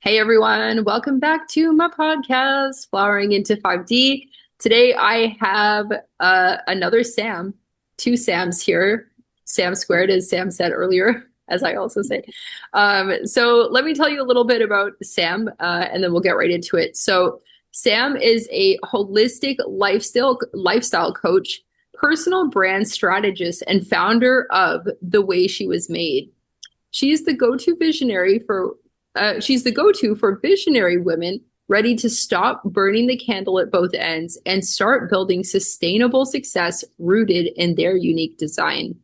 Hey everyone, welcome back to my podcast, Flowering into 5D. Today I have another Sam, two Sams here. Sam squared, as Sam said earlier, as I also say. So let me tell you a little bit about Sam, and then we'll get right into it. So Sam is a holistic lifestyle coach, personal brand strategist, and founder of The Way She Was Made. She's the go-to visionary for she's the go-to for visionary women ready to stop burning the candle at both ends and start building sustainable success rooted in their unique design.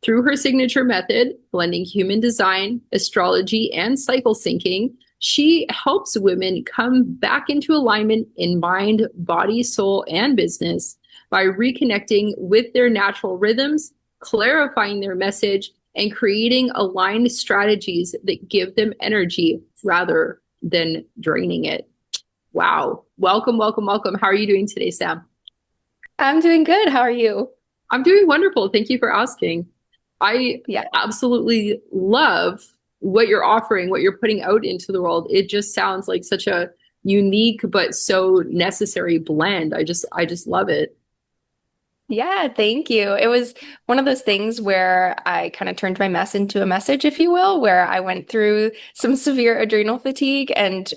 Through her signature method, blending human design, astrology, and cycle syncing, she helps women come back into alignment in mind, body, soul, and business by reconnecting with their natural rhythms, clarifying their message, and creating aligned strategies that give them energy rather than draining it. Wow. Welcome, welcome, welcome. How are you doing today, Sam? I'm doing good. How are you? I'm doing wonderful. Thank you for asking. I Yeah. absolutely love what you're offering, what you're putting out into the world. It just sounds like such a unique but so necessary blend. I just love it. Yeah, thank you. It was one of those things where I kind of turned my mess into a message, if you will, where I went through some severe adrenal fatigue and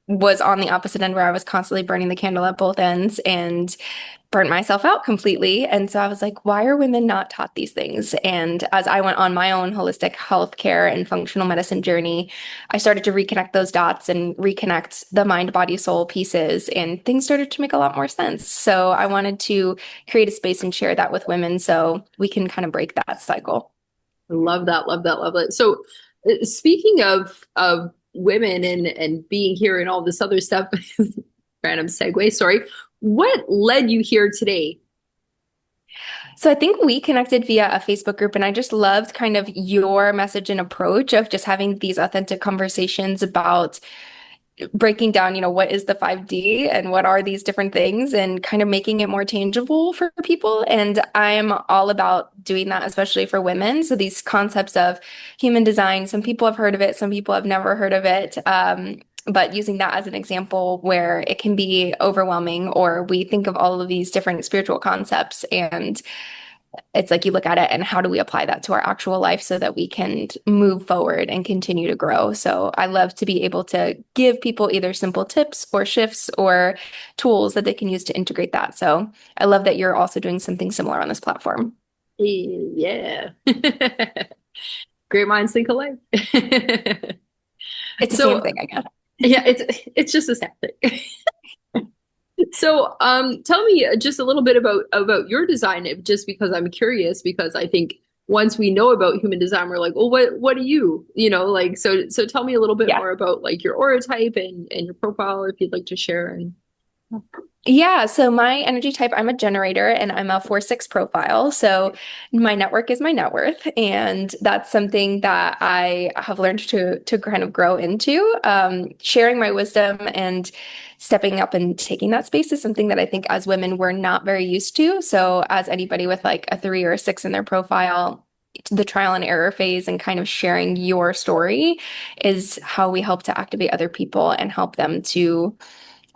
was on the opposite end where I was constantly burning the candle at both ends and burnt myself out completely. And so I was like, why are women not taught these things? And as I went on my own holistic healthcare and functional medicine journey, I started to reconnect those dots and reconnect the mind, body, soul pieces, and things started to make a lot more sense. So I wanted to create a space and share that with women so we can kind of break that cycle. Love that, love that, love it. So speaking of women and being here and all this other stuff, random segue, sorry. What led you here today? So I think we connected via a Facebook group, and I just loved kind of your message and approach of just having these authentic conversations about breaking down, what is the 5D and what are these different things and kind of making it more tangible for people. And I'm all about doing that, especially for women. So these concepts of human design, some people have heard of it, some people have never heard of it. But using that as an example where it can be overwhelming, or we think of all of these different spiritual concepts and it's like you look at it and how do we apply that to our actual life so that we can move forward and continue to grow. So I love to be able to give people either simple tips or shifts or tools that they can use to integrate that. So I love that you're also doing something similar on this platform. Yeah. Great minds think alike. It's the same So thing, I guess. yeah, it's just a sad thing. So tell me just a little bit about your design, just because I'm curious, because I think once we know about human design, we're like, well, what do like so tell me a little bit Yeah. more about like your aura type and your profile if you'd like to share and Yeah, so my energy type, I'm a generator and I'm a 4/6 profile. So my network is my net worth. And that's something that I have learned to kind of grow into. Sharing my wisdom and stepping up and taking that space is something that I think as women we're not very used to. So as anybody with like a 3 or a 6 in their profile, the trial and error phase and kind of sharing your story is how we help to activate other people and help them to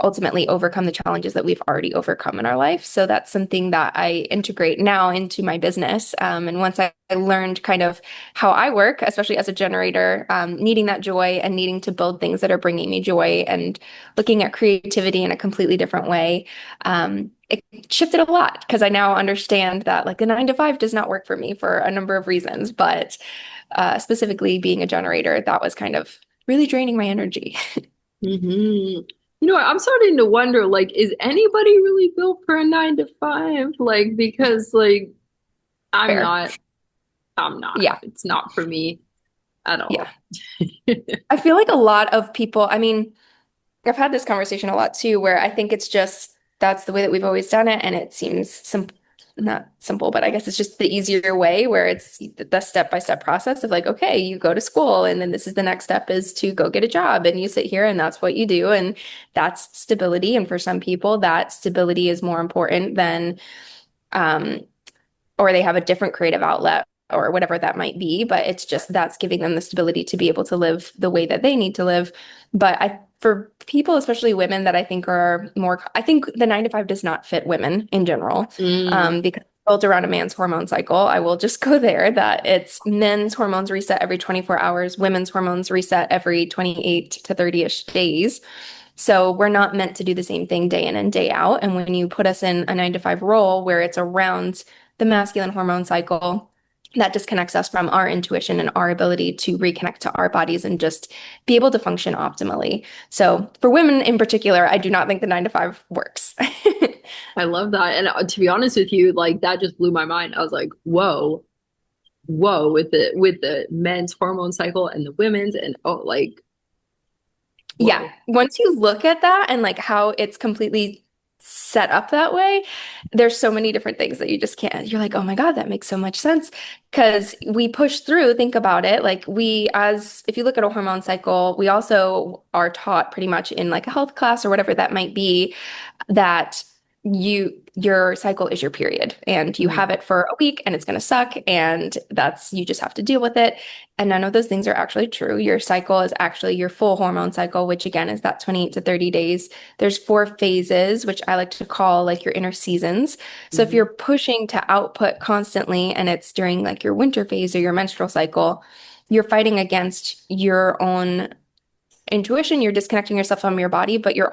ultimately overcome the challenges that we've already overcome in our life. So that's something that I integrate now into my business. And once I learned kind of how I work, especially as a generator, needing that joy and needing to build things that are bringing me joy and looking at creativity in a completely different way, it shifted a lot because I now understand that like the 9 to 5 does not work for me for a number of reasons, but specifically being a generator, that was kind of really draining my energy. hmm. I'm starting to wonder, like, is anybody really built for a 9 to 5? Like, because like I'm Fair. not, I'm not. Yeah. It's not for me at Yeah. all. I feel like a lot of people, I mean, I've had this conversation a lot too, where I think it's just that's the way that we've always done it. And it seems simple, not simple, but I guess it's just the easier way where it's the step-by-step process of like, okay, you go to school and then this is the next step is to go get a job and you sit here and that's what you do. And that's stability. And for some people, that stability is more important than, um, or they have a different creative outlet or whatever that might be, but it's just that's giving them the stability to be able to live the way that they need to live. But for people, especially women that I think are more, I think the 9 to 5 does not fit women in general, Mm. because it's built around a man's hormone cycle. I will just go there that it's men's hormones reset every 24 hours, women's hormones reset every 28 to 30-ish days. So we're not meant to do the same thing day in and day out. And when you put us in a 9 to 5 role where it's around the masculine hormone cycle, that disconnects us from our intuition and our ability to reconnect to our bodies and just be able to function optimally. So for women in particular, I do not think the 9 to 5 works. I love that. And to be honest with you, like that just blew my mind. I was like, whoa, whoa, with the men's hormone cycle and the women's and oh like Yeah. whoa. Once you look at that and like how it's completely set up that way, there's so many different things that you just can't. You're like, oh my God, that makes so much sense. Because we push through, think about it. Like if you look at a hormone cycle, we also are taught pretty much in like a health class or whatever that might be, that your cycle is your period and you Mm. have it for a week and it's going to suck and you just have to deal with it. And none of those things are actually true. Your cycle is actually your full hormone cycle, which again is that 28 to 30 days. There's 4 phases, which I like to call like your inner seasons. So if Mhm. you're pushing to output constantly and it's during like your winter phase or your menstrual cycle, you're fighting against your own intuition. You're disconnecting yourself from your body, but your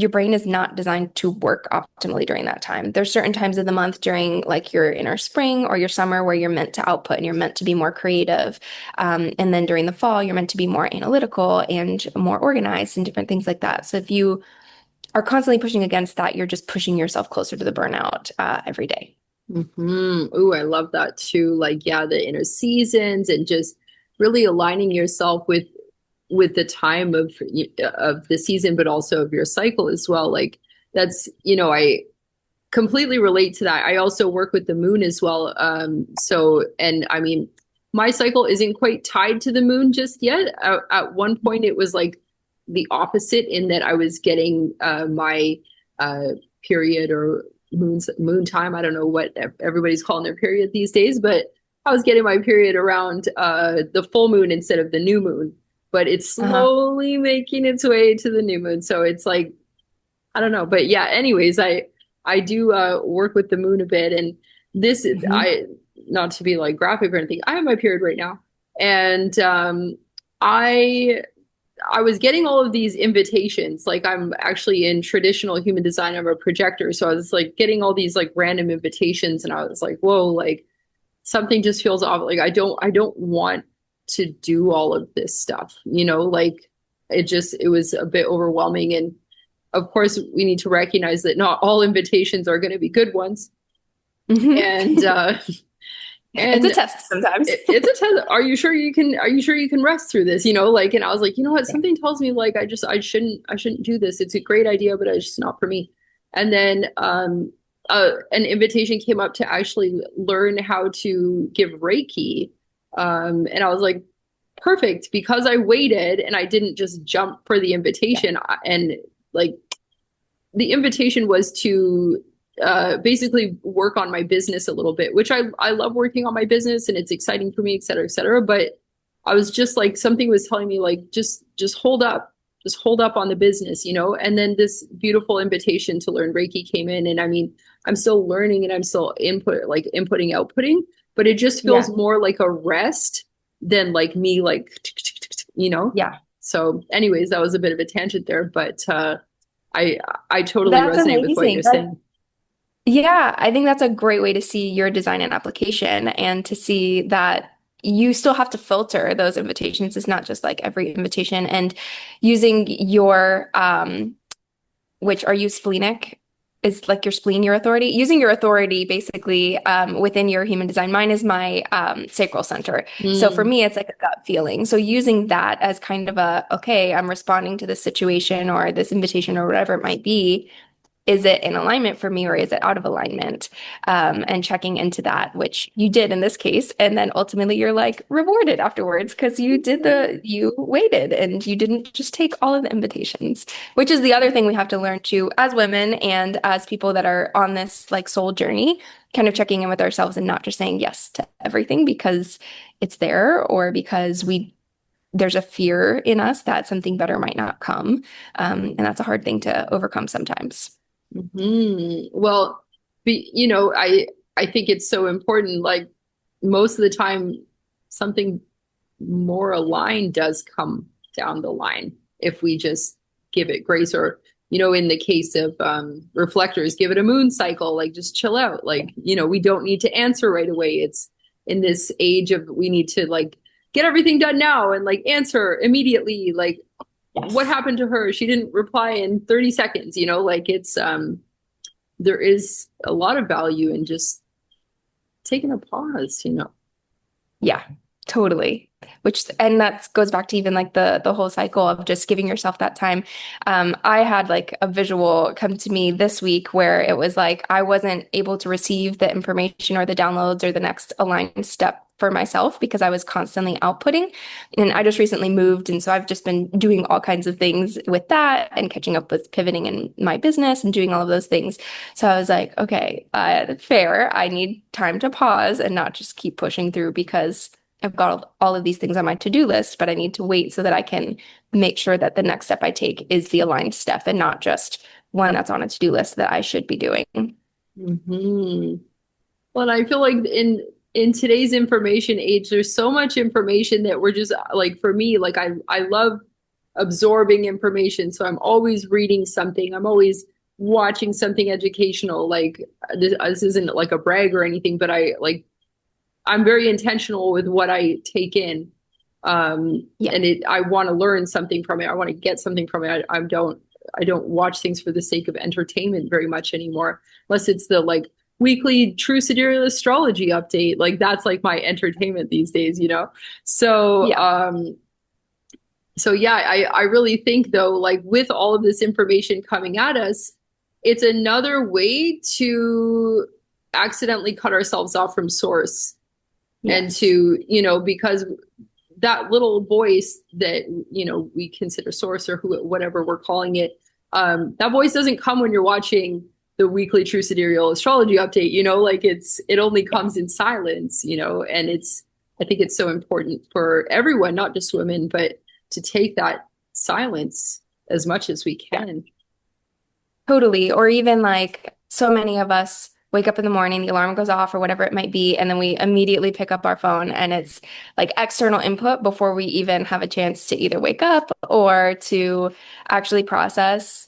brain is not designed to work optimally during that time. There's certain times of the month during like your inner spring or your summer where you're meant to output and you're meant to be more creative. And then during the fall, you're meant to be more analytical and more organized and different things like that. So if you are constantly pushing against that, you're just pushing yourself closer to the burnout every day. Ooh, I love that too. Like, yeah, the inner seasons and just really aligning yourself with the time of the season, but also of your cycle as well. Like that's, I completely relate to that. I also work with the moon as well. So, and I mean, my cycle isn't quite tied to the moon just yet. At one point, it was like the opposite in that I was getting my period or moon time. I don't know what everybody's calling their period these days, but I was getting my period around the full moon instead of the new moon. But it's Uh-huh. slowly making its way to the new moon. So it's like I don't know, but yeah. Anyways, I do work with the moon a bit, and this is Mhm. I not to be like graphic or anything. I have my period right now, and I I was getting all of these invitations. Like I'm actually in traditional human design. I'm a projector, so I was like getting all these like random invitations, and I was like, whoa, like something just feels off. Like I don't want to do all of this stuff. Like it was a bit overwhelming and of course, we need to recognize that not all invitations are going to be good ones. Mhm. And It's a and test sometimes. it's a test. Are you sure you can rest through this? Like, and I was like, you know what? Something tells me like I shouldn't do this. It's a great idea, but it's just not for me. And then an invitation came up to actually learn how to give Reiki. And I was like, perfect, because I waited and I didn't just jump for the invitation and like the invitation was to basically work on my business a little bit, which I love working on my business and it's exciting for me, et cetera, et cetera. But I was just like, something was telling me like, just just hold up on the business, And then this beautiful invitation to learn Reiki came in. And I mean, I'm still learning and I'm still inputting, outputting, but it just feels Yeah. more like a rest than like me, like, you know? Yeah. So anyways, that was a bit of a tangent there, but I I totally That's resonate with what you're amazing. saying. Yeah, I think that's a great way to see your design and application and to see that you still have to filter those invitations. It's not just like every invitation and using which are you splenic? Is like your spleen your authority? Using your authority basically within your human design. Mine is my sacral center. So for Mm, me, it's like a gut feeling. So using that as kind of okay, I'm responding to this situation or this invitation or whatever it might be is it in alignment for me or is it out of alignment? And checking into that, which you did in this case. And then ultimately you're like rewarded afterwards because you waited and you didn't just take all of the invitations, which is the other thing we have to learn too as women and as people that are on this like soul journey, kind of checking in with ourselves and not just saying yes to everything because it's there or because there's a fear in us that something better might not come. And that's a hard thing to overcome sometimes. Well, I think it's so important. Like most of the time, something more aligned does come down the line if we just give it grace, or in the case of reflectors, give it a moon cycle, like just chill out. Like, we don't need to answer right away. It's in this age of we need to like get everything done now and like answer immediately. Like, what Yes. happened to her? She didn't reply in 30 seconds, like it's there is a lot of value in just taking a pause. Yeah, totally. And that goes back to even like the whole cycle of just giving yourself that time. I had like a visual come to me this week where it was like I wasn't able to receive the information or the downloads or the next aligned step for myself because I was constantly outputting. And I just recently moved, and so I've just been doing all kinds of things with that and catching up with pivoting in my business and doing all of those things. So I was like, okay, fair. I need time to pause and not just keep pushing through because I've got all of these things on my to-do list, but I need to wait so that I can make sure that the next step I take is the aligned step and not just one that's on a to-do list that I should be doing. Hmm. Well, and I feel like in today's information age, there's so much information that we're just like, for me, like I love absorbing information. So I'm always reading something. I'm always watching something educational. Like this isn't like a brag or anything, but I'm very intentional with what I take in. Yeah. And I want to learn something from it. I want to get something from it. I don't watch things for the sake of entertainment very much anymore, unless it's the like weekly true sidereal astrology update. Like that's like my entertainment these days. So, Yeah. so yeah, I really think though, like with all of this information coming at us, it's another way to accidentally cut ourselves off from source and Yes. because that little voice that we consider source or whatever we're calling it, that voice doesn't come when you're watching the weekly true sidereal astrology update. Like it only comes in silence. And I think it's so important for everyone, not just women, but to take that silence as much as we Yeah. can. Totally. Or even like so many of us wake up in the morning, the alarm goes off or whatever it might be, and then we immediately pick up our phone and it's like external input before we even have a chance to either wake up or to actually process,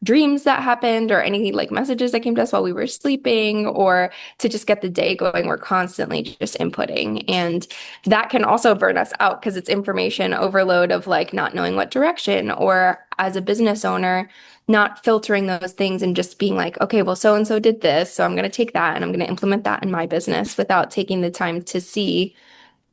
dreams that happened or any like messages that came to us while we were sleeping or to just get the day going. We're constantly just inputting. And that can also burn us out because it's information overload of like not knowing what direction or as a business owner not filtering those things and just being like, okay, well, so and so did this, so I'm going to take that and I'm going to implement that in my business without taking the time to see,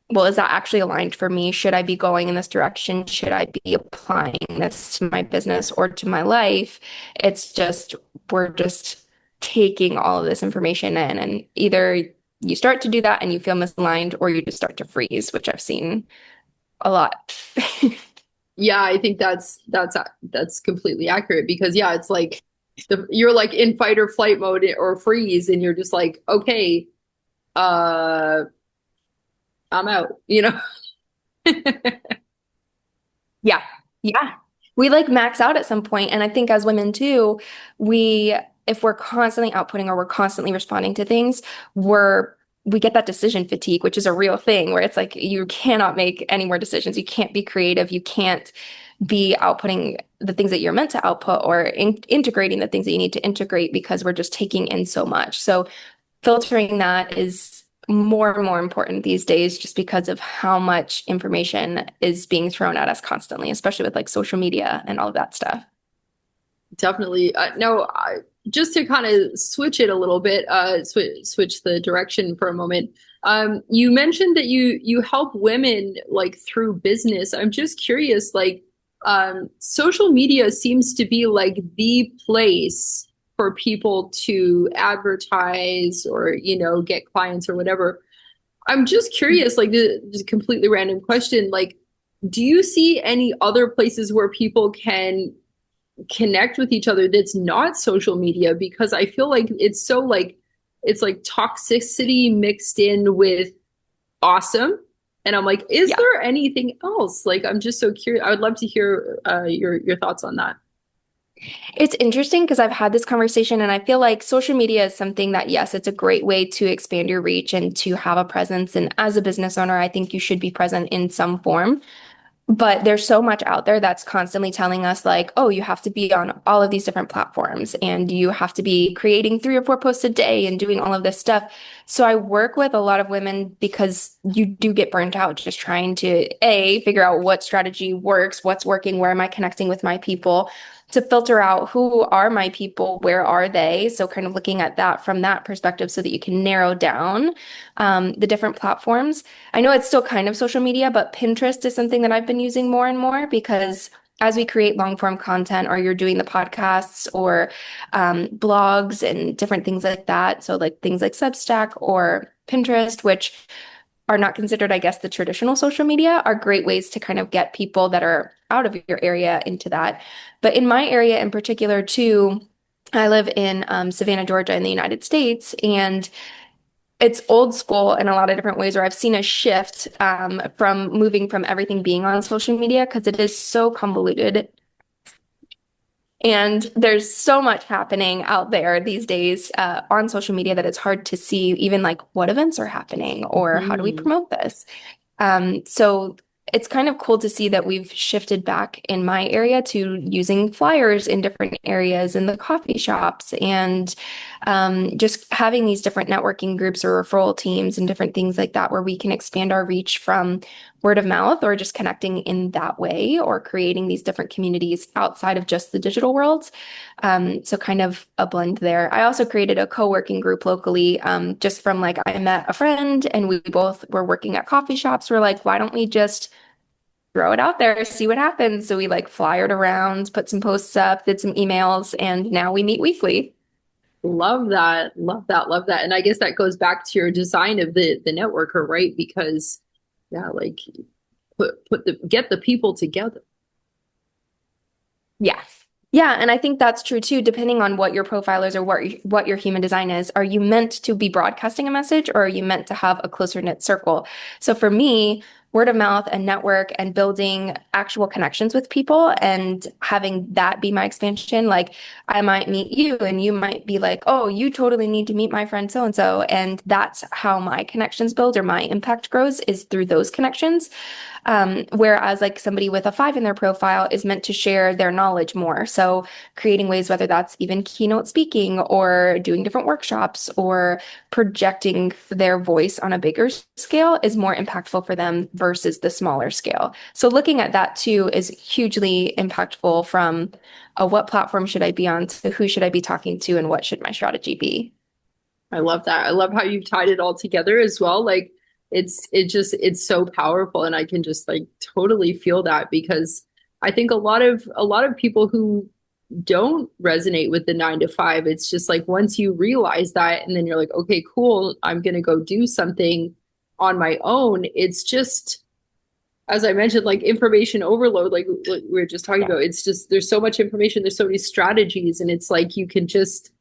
well, is that actually aligned for me? Should I be going in this direction? Should I be applying this to my business or to my life? It's just, we're just taking all of this information in, and either you start to do that and you feel misaligned, or you just start to freeze, which I've seen a lot. Yeah, I think that's completely accurate because yeah, it's like you're like in fight or flight mode or freeze, and you're just like, okay, uh, I'm out. Yeah. Yeah. We like max out at some point. And I think as women too, if we're constantly outputting or we're constantly responding to things, we get that decision fatigue, which is a real thing where it's like you cannot make any more decisions. You can't be creative. You can't be outputting the things that you're meant to output or integrating the things that you need to integrate because we're just taking in so much. So filtering that is more and more important these days just because of how much information is being thrown at us constantly, especially with like social media and all of that stuff. Definitely. No, just to kind of switch it a little bit, switch the direction for a moment. You mentioned that you help women like through business. I'm just curious, like, social media seems to be like the place for people to advertise or, get clients or whatever. I'm just curious, like, just a completely random question. Like, do you see any other places where people can connect with each other that's not social media? Because I feel like it's so like, it's like toxicity mixed in with awesome. And I'm like, is Yeah. there anything else? Like, I'm just so curious. I would love to hear your thoughts on that. It's interesting because I've had this conversation and I feel like social media is something that, yes, it's a great way to expand your reach and to have a presence. And as a business owner, I think you should be present in some form. But there's so much out there that's constantly telling us, like, oh, you have to be on all of these different platforms and you have to be creating 3 or 4 posts a day and doing all of this stuff. So I work with a lot of women because you do get burnt out just trying to, A, figure out what strategy works, what's working, where am I connecting with my people, to filter out who are my people, where are they? So kind of looking at that from that perspective so that you can narrow down the different platforms. I know it's still kind of social media, but Pinterest is something that I've been using more and more because as we create long form content or you're doing the podcasts or blogs and different things like that. So like things like Substack or Pinterest, which are not considered, I guess, the traditional social media, are great ways to kind of get people that are out of your area into that. But in my area in particular, too, I live in Savannah, Georgia, in the United States, and it's old school in a lot of different ways where I've seen a shift from moving from everything being on social media because it is so convoluted. And there's so much happening out there these days on social media that it's hard to see even like what events are happening or how do we Hmm. promote this. So it's kind of cool to see that we've shifted back in my area to using flyers in different areas in the coffee shops and just having these different networking groups or referral teams and different things like that where we can expand our reach from word of mouth or just connecting in that way or creating these different communities outside of just the digital worlds. So kind of a blend there. I also created a co-working group locally, just from like I met a friend and we both were working at coffee shops. We're like, why don't we just throw it out there, see what happens? So we like flyered around, put some posts up, did some emails, and now we meet weekly. Love that. Love that. Love that. And I guess that goes back to your design of the networker, right? Because yeah, like put the get the people together. Yes. Yeah, and I think that's true too, depending on what your profile is or what your human design is. Are you meant to be broadcasting a message or are you meant to have a closer knit circle? So for me, word of mouth and network and building actual connections with people and having that be my expansion, like I might meet you and you might be like, oh, you totally need to meet my friend so and so. And that's how my connections build or my impact grows is through those connections. Whereas like somebody with a 5 in their profile is meant to share their knowledge more. So creating ways, whether that's even keynote speaking or doing different workshops or projecting their voice on a bigger scale is more impactful for them versus the smaller scale. So looking at that too is hugely impactful from what platform should I be on to who should I be talking to and what should my strategy be? I love that. I love how you've tied it all together as well. Like it's so powerful and I can just like totally feel that because I think a lot of people who don't resonate with the 9 to 5, it's just like once you realize that and then you're like, okay, cool, I'm gonna go do something on my own. It's just as I mentioned, like information overload, like we were just talking Yeah. about, it's just there's so much information, there's so many strategies, and it's like you can just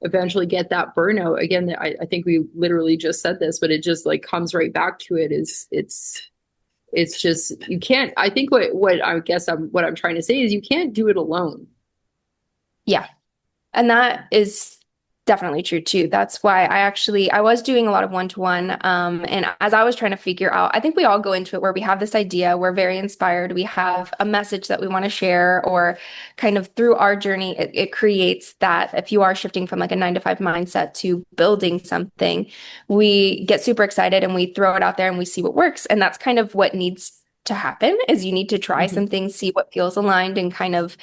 eventually get that burnout again. I think we literally just said this, but it just like comes right back to it is it's just you can't. I think what I guess what I'm trying to say is you can't do it alone. Yeah. And that is definitely true too. That's why I was doing a lot of one-to-one. And as I was trying to figure out, I think we all go into it where we have this idea, we're very inspired, we have a message that we want to share, or kind of through our journey, it creates that if you are shifting from like a 9 to 5 mindset to building something, we get super excited and we throw it out there and we see what works. And that's kind of what needs to happen is you need to try Mhm. some things, see what feels aligned and kind of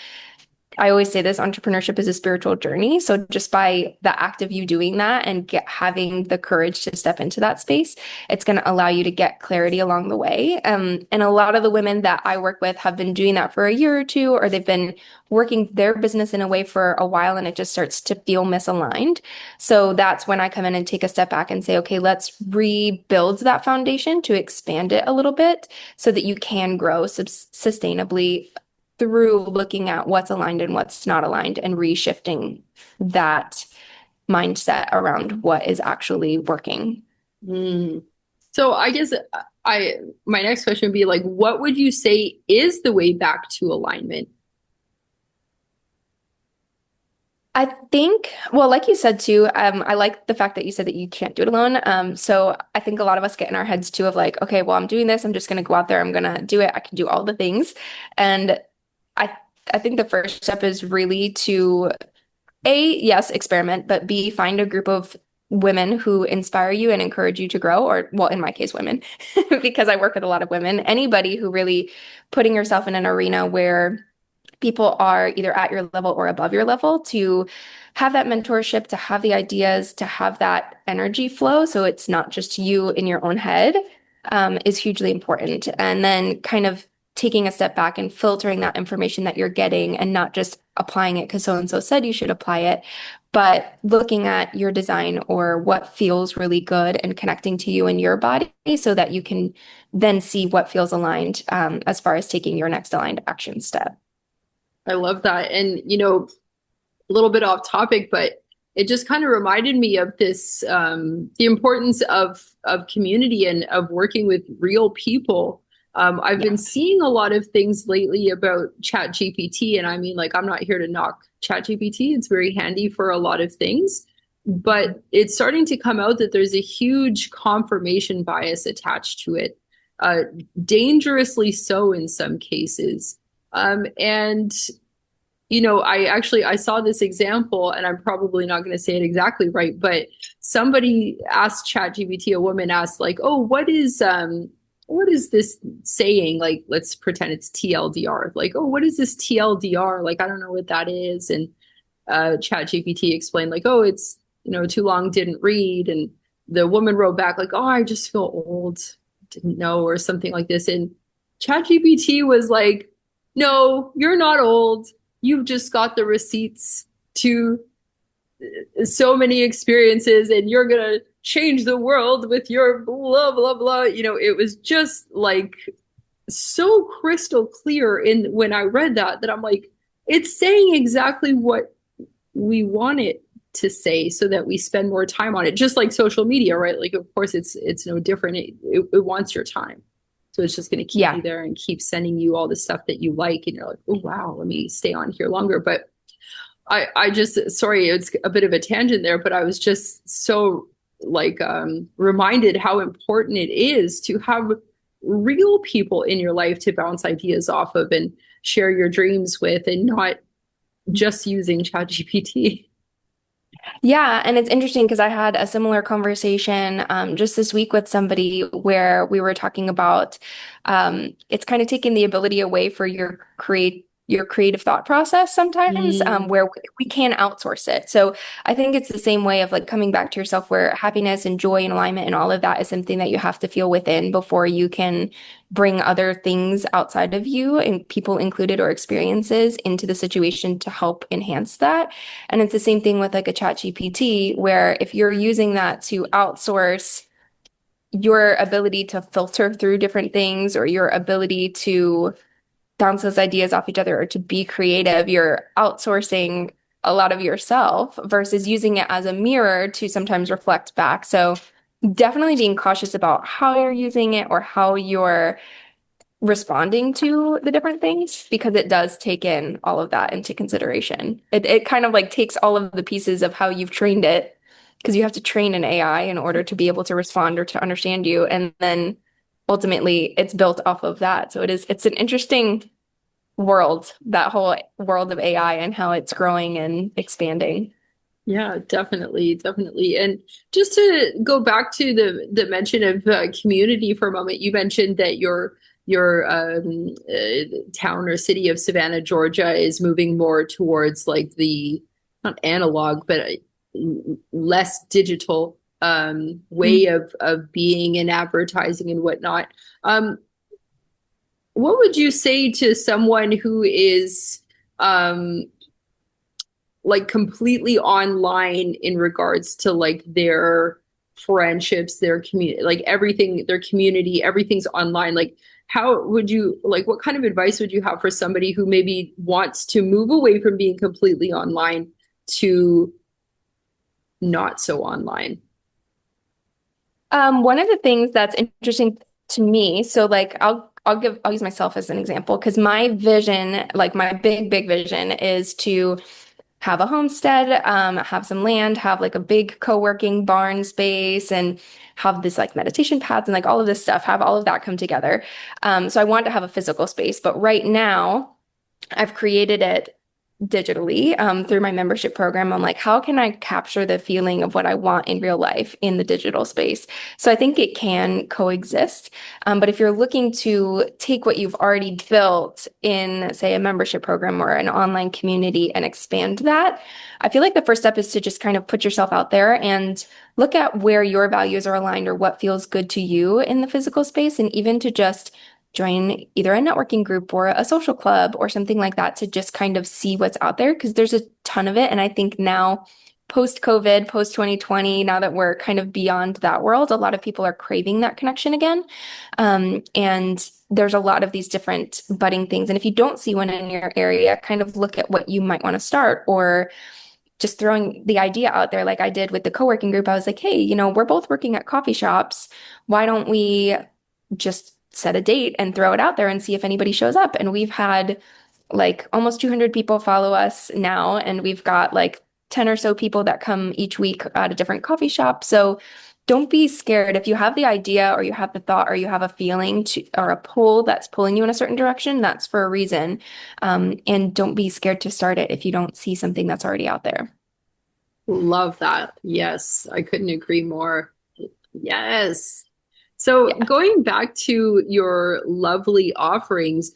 I always say this, entrepreneurship is a spiritual journey. So just by the act of you doing that and having the courage to step into that space, it's going to allow you to get clarity along the way. And a lot of the women that I work with have been doing that for a year or two, or they've been working their business in a way for a while and it just starts to feel misaligned. So that's when I come in and take a step back and say, okay, let's rebuild that foundation to expand it a little bit so that you can grow sustainably through looking at what's aligned and what's not aligned and reshifting that mindset around what is actually working. Mm. So I guess my next question would be like, what would you say is the way back to alignment? I think, well, like you said too, I like the fact that you said that you can't do it alone. So I think a lot of us get in our heads too of like, okay, well, I'm doing this. I'm just going to go out there. I'm going to do it. I can do all the things. And I, I think the first step is really to A, yes, experiment, but B, find a group of women who inspire you and encourage you to grow, or well, in my case, women, because I work with a lot of women. Anybody who really putting yourself in an arena where people are either at your level or above your level to have that mentorship, to have the ideas, to have that energy flow. So it's not just you in your own head, is hugely important. And then kind of taking a step back and filtering that information that you're getting and not just applying it because so and so said you should apply it, but looking at your design or what feels really good and connecting to you and your body so that you can then see what feels aligned as far as taking your next aligned action step. I love that. And, a little bit off topic, but it just kind of reminded me of this, the importance of community and of working with real people. I've been Yeah. seeing a lot of things lately about Chat GPT, and I mean, like, I'm not here to knock Chat GPT. It's very handy for a lot of things, but it's starting to come out that there's a huge confirmation bias attached to it, uh, dangerously so in some cases. And I saw this example, and I'm probably not going to say it exactly right, but somebody asked ChatGPT, a woman asked, like, "Oh, what is this saying? Like, let's pretend it's TLDR. Like, oh, what is this TLDR? Like, I don't know what that is." And ChatGPT explained, like, "Oh, it's too long, didn't read." And the woman wrote back, like, "Oh, I just feel old, didn't know," or something like this. And ChatGPT was like, "No, you're not old. You've just got the receipts to so many experiences, and you're gonna change the world with your blah blah blah." It was just like so crystal clear in when I read that I'm like, it's saying exactly what we want it to say so that we spend more time on it, just like social media, right? Like, of course it's no different. It wants your time, so it's just going to keep Yeah. you there and keep sending you all the stuff that you like, and you're like, oh wow, let me stay on here longer. But I just, sorry, it's a bit of a tangent there, but I was just so like reminded how important it is to have real people in your life to bounce ideas off of and share your dreams with, and not just using ChatGPT. Yeah, and it's interesting because I had a similar conversation just this week with somebody where we were talking about it's kind of taking the ability away for your creative thought process sometimes Mm, where we can outsource it. So I think it's the same way of like coming back to yourself where happiness and joy and alignment and all of that is something that you have to feel within before you can bring other things outside of you and people included or experiences into the situation to help enhance that. And it's the same thing with like a chat GPT, where if you're using that to outsource your ability to filter through different things or your ability to bounce those ideas off each other or to be creative, you're outsourcing a lot of yourself versus using it as a mirror to sometimes reflect back. So definitely being cautious about how you're using it or how you're responding to the different things because it does take in all of that into consideration. It kind of like takes all of the pieces of how you've trained it because you have to train an AI in order to be able to respond or to understand you. And then ultimately it's built off of that. So it's an interesting world, that whole world of AI and how it's growing and expanding. yeah, definitely, definitely. And just to go back to the mention of community for a moment, you mentioned that your town or city of Savannah, Georgia, is moving more towards like the not analog, but less digital way of being and advertising and whatnot. What would you say to someone who is um, like completely online in regards to like their friendships, their community, like everything, their community, everything's online. Like, how would you like, what kind of advice would you have for somebody who maybe wants to move away from being completely online to not so online? One of the things that's interesting to me, so like I'll use myself as an example because my vision, like my big vision is to have a homestead, have some land, have like a big co-working barn space and have this like meditation paths and like all of this stuff, have all of that come together. So I want to have a physical space, but right now I've created it digitally through my membership program. I'm like, how can I capture the feeling of what I want in real life in the digital space? So I think it can coexist. But if you're looking to take what you've already built in, say, a membership program or an online community and expand that, I feel like the first step is to just kind of put yourself out there and look at where your values are aligned or what feels good to you in the physical space, and even to just join either a networking group or a social club or something like that to just kind of see what's out there because there's a ton of it. And I think now, post COVID, post 2020, now that we're kind of beyond that world, a lot of people are craving that connection again. And there's a lot of these different budding things. And if you don't see one in your area, kind of look at what you might want to start, or just throwing the idea out there like I did with the co-working group. I was like, hey, we're both working at coffee shops. Why don't we just set a date and throw it out there and see if anybody shows up? And we've had like almost 200 people follow us now, and we've got like 10 or so people that come each week at a different coffee shop. So don't be scared if you have the idea or you have the thought or you have a feeling to or a pull that's pulling you in a certain direction. That's for a reason. And don't be scared to start it if you don't see something that's already out there. Love that. Yes, I couldn't agree more. Yes. So Yeah. going back to your lovely offerings,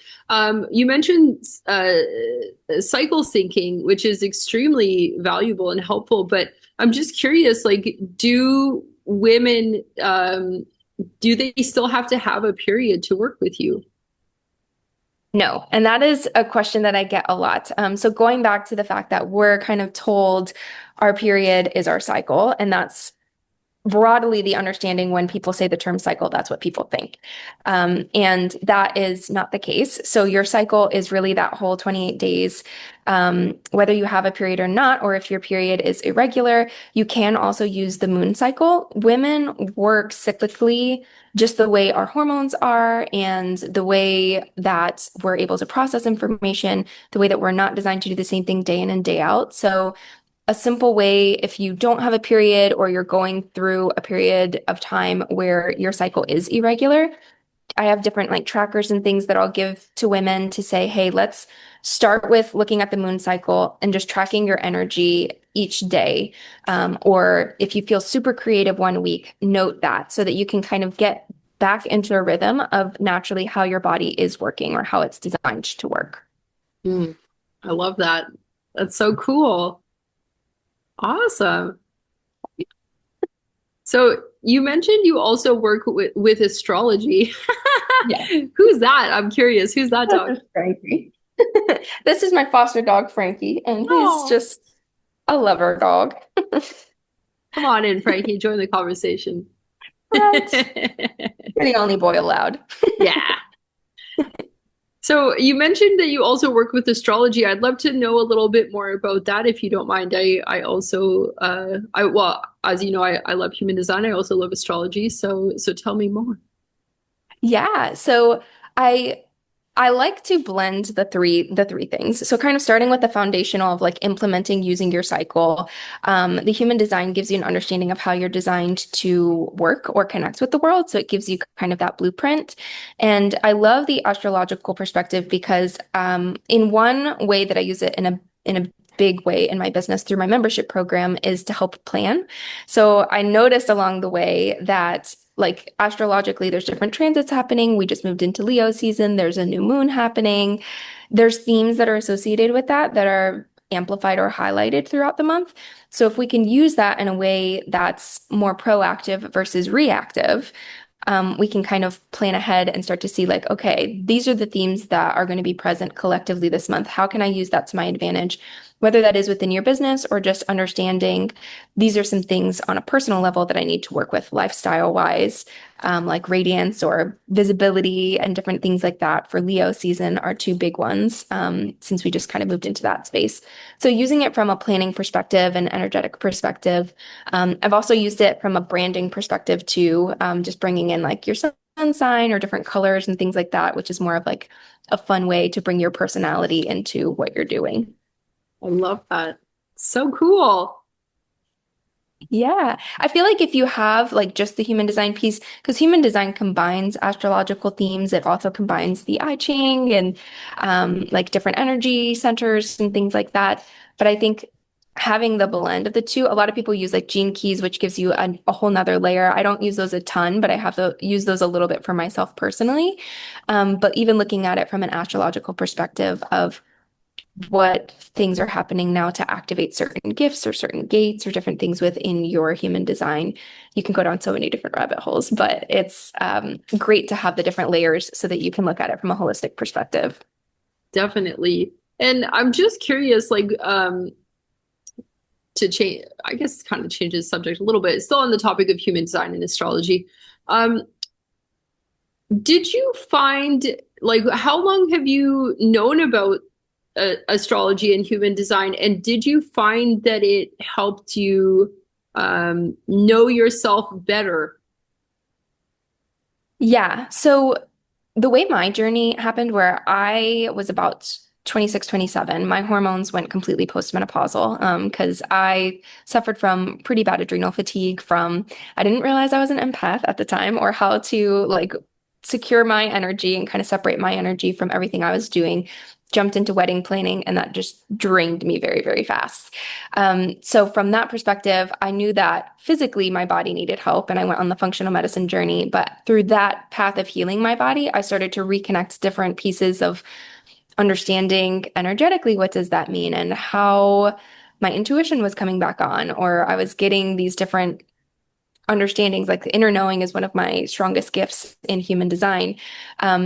you mentioned cycle syncing, which is extremely valuable and helpful. But I'm just curious, like, do women do they still have to have a period to work with you? No, and that is a question that I get a lot. So going back to the fact that we're kind of told our period is our cycle, and that's broadly the understanding when people say the term cycle, that's what people think. And that is not the case. So your cycle is really that whole 28 days. Whether you have a period or not, or if your period is irregular, you can also use the moon cycle. Women work cyclically just the way our hormones are and the way that we're able to process information, the way that we're not designed to do the same thing day in and day out. So a simple way, if you don't have a period or you're going through a period of time where your cycle is irregular, I have different like trackers and things that I'll give to women to say, hey, let's start with looking at the moon cycle and just tracking your energy each day. Or if you feel super creative one week, note that so that you can kind of get back into a rhythm of naturally how your body is working or how it's designed to work. Mm, I love that. That's so cool. Awesome. So you mentioned you also work with astrology. Yeah. Who's that? I'm curious. Who's that dog? This is Frankie. This is my foster dog, Frankie, and he's Oh, just a lover dog. come on in, Frankie. Join the conversation. Right. You're the only boy allowed. Yeah. So you mentioned that you also work with astrology. I'd love to know a little bit more about that if you don't mind. I also well, as you know, I love human design. I also love astrology. So tell me more. Yeah, so I I like to blend the three things. So kind of starting with the foundational of like implementing using your cycle. The human design gives you an understanding of how you're designed to work or connect with the world. So it gives you kind of that blueprint. And I love the astrological perspective because in one way that I use it in a big way in my business through my membership program is to help plan. So I noticed along the way that like astrologically, there's different transits happening. We just moved into Leo season. There's a new moon happening. There's themes that are associated with that that are amplified or highlighted throughout the month. So if we can use that in a way that's more proactive versus reactive, we can kind of plan ahead and start to see like, okay, these are the themes that are going to be present collectively this month. How can I use that to my advantage? Whether that is within your business or just understanding these are some things on a personal level that I need to work with lifestyle wise, like radiance or visibility and different things like that for Leo season are two big ones, since we just kind of moved into that space. So using it from a planning perspective and energetic perspective. I've also used it from a branding perspective too, just bringing in like your sun sign or different colors and things like that, which is more of like a fun way to bring your personality into what you're doing. I love that. So cool. Yeah, I feel like if you have like just the human design piece, because human design combines astrological themes, it also combines the I Ching and like different energy centers and things like that. But I think having the blend of the two, a lot of people use like gene keys, which gives you a whole nother layer. I don't use those a ton, but I have to use those a little bit for myself personally. But even looking at it from an astrological perspective of what things are happening now to activate certain gifts or certain gates or different things within your human design. You can go down so many different rabbit holes, but it's great to have the different layers so that you can look at it from a holistic perspective. Definitely. And I'm just curious, like, to change, I guess kind of changes subject a little bit. Still on the topic of human design and astrology. Um, did you find, like, how long have you known about astrology and human design? And did you find that it helped you know yourself better? Yeah. So the way my journey happened, where I was about 26, 27, my hormones went completely postmenopausal because I suffered from pretty bad adrenal fatigue from, I didn't realize I was an empath at the time or how to like secure my energy and kind of separate my energy from everything I was doing. Jumped into wedding planning and that just drained me very, very fast. So from that perspective, I knew that physically my body needed help and I went on the functional medicine journey. But through that path of healing my body, I started to reconnect different pieces of understanding energetically what does that mean and how my intuition was coming back on, or I was getting these different understandings. Like the inner knowing is one of my strongest gifts in human design.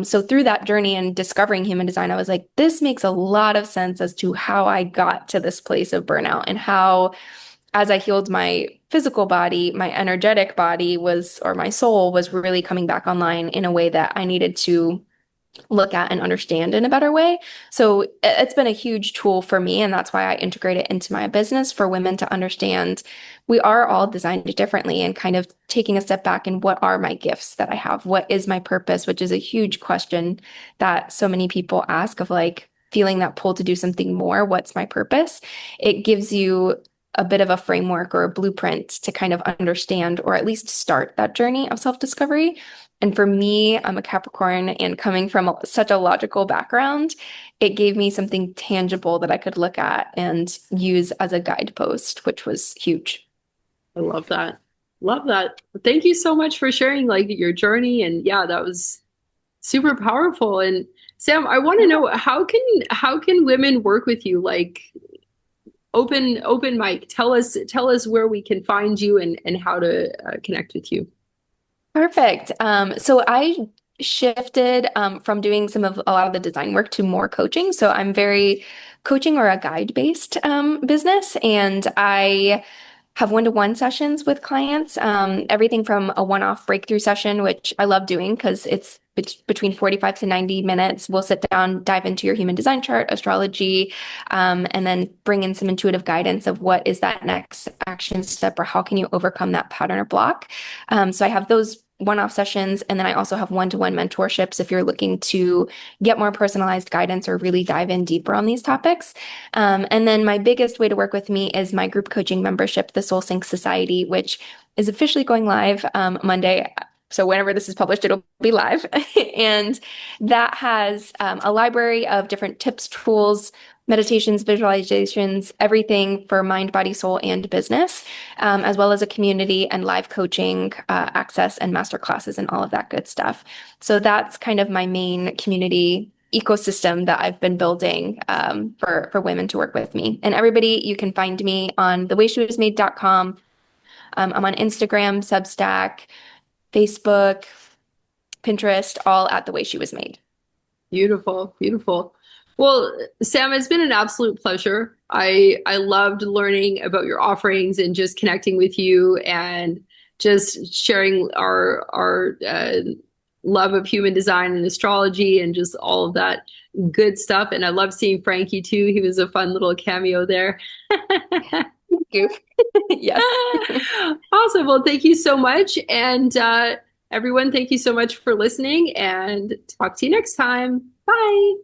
So through that journey and discovering human design, I was like, this makes a lot of sense as to how I got to this place of burnout and how, as I healed my physical body, my energetic body was, or my soul was really coming back online in a way that I needed to look at and understand in a better way. So it's been a huge tool for me. And that's why I integrate it into my business for women to understand we are all designed differently and kind of taking a step back and what are my gifts that I have? What is my purpose? Which is a huge question that so many people ask of like feeling that pull to do something more. What's my purpose? It gives you a bit of a framework or a blueprint to kind of understand or at least start that journey of self-discovery. And for me, I'm a Capricorn and coming from such a logical background, it gave me something tangible that I could look at and use as a guidepost, which was huge. I love that. Love that. Thank you so much for sharing like your journey. And yeah, that was super powerful. And Sam, I want to know how can women work with you? Like open mic. Tell us where we can find you and how to connect with you. Perfect. So I shifted from doing a lot of the design work to more coaching. So I'm very coaching or a guide based business, and I have one-to-one sessions with clients, everything from a one-off breakthrough session, which I love doing because it's between 45 to 90 minutes. We'll sit down, dive into your human design chart, astrology, and then bring in some intuitive guidance of what is that next action step or how can you overcome that pattern or block. So I have those one-off sessions, and then I also have one-to-one mentorships if you're looking to get more personalized guidance or really dive in deeper on these topics. And then my biggest way to work with me is my group coaching membership, the Soul Sync Society, which is officially going live Monday. So whenever this is published, it'll be live. And that has a library of different tips, tools, meditations, visualizations, everything for mind, body, soul, and business, as well as a community and live coaching access and master classes and all of that good stuff. So that's kind of my main community ecosystem that I've been building for women to work with me. And everybody, you can find me on thewaysheWasMade.com. I'm on Instagram, Substack, Facebook, Pinterest, all at The Way She Was Made. Beautiful, beautiful. Well, Sam, it's been an absolute pleasure. I loved learning about your offerings and just connecting with you and just sharing our love of human design and astrology and just all of that good stuff. And I love seeing Frankie too. He was a fun little cameo there. Thank you. Yes. Awesome. Well, thank you so much. And everyone, thank you so much for listening and talk to you next time. Bye.